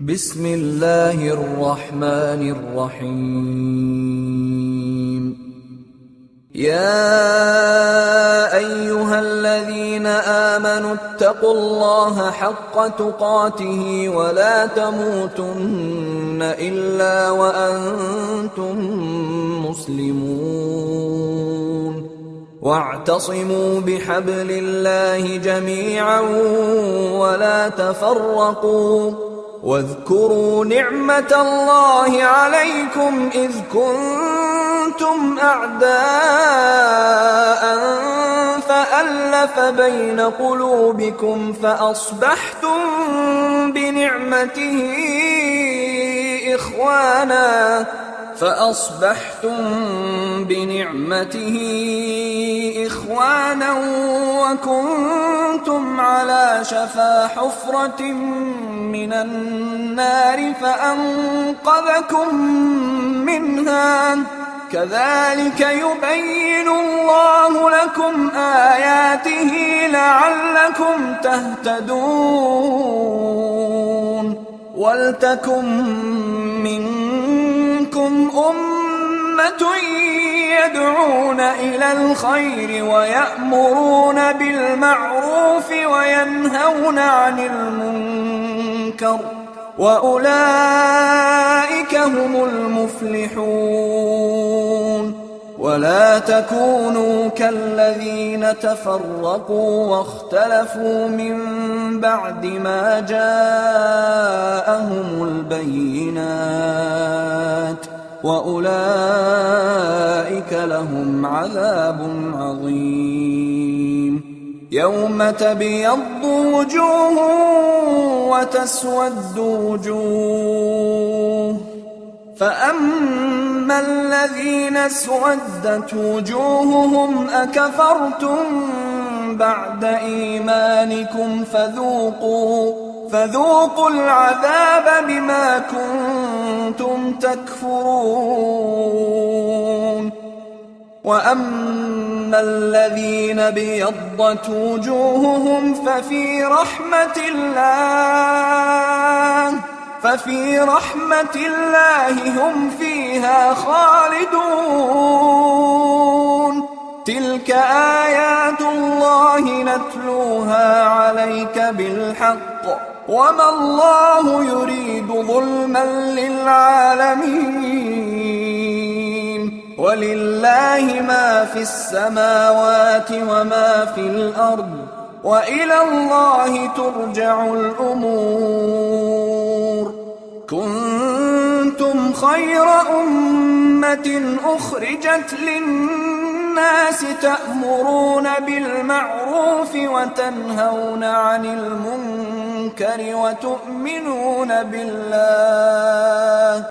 بسم الله الرحمن الرحيم. يا أيها الذين آمنوا اتقوا الله حق تقاته ولا تموتن إلا وأنتم مسلمون، واعتصموا بحبل الله جميعا ولا تفرقوا، واذكروا نعمة الله عليكم إذ كنتم أعداء فألف بين قلوبكم فأصبحتم بنعمته إخوانا وكنتم على شفا حفرة من النار فأنقذكم منها، كذلك يبين الله لكم آياته لعلكم تهتدون. ولتكن منكم أمة يدعون إلى الخير ويأمرون بالمعروف وينهون عن المنكر، وأولئك هم المفلحون. ولا تكونوا كالذين تفرقوا واختلفوا من بعد ما جاءهم البينات، وأولئك لهم عذاب عظيم. يوم تبيض وجوه وتسود وجوه، فأما الذين اسودت وجوههم أكفرتم بعد إيمانكم فذوقوا العذاب بما كنتم تكفرون. وأما الذين ابيضت وجوههم ففي رحمة الله هم فيها خالدون. تلك آيات الله نتلوها عليك بالحق، وما الله يريد ظلما للعالمين. ولله ما في السماوات وما في الأرض، وإلى الله ترجع الأمور. كنتم خير أمة أخرجت للناس تأمرون بالمعروف وتنهون عن المنكر وتؤمنون بالله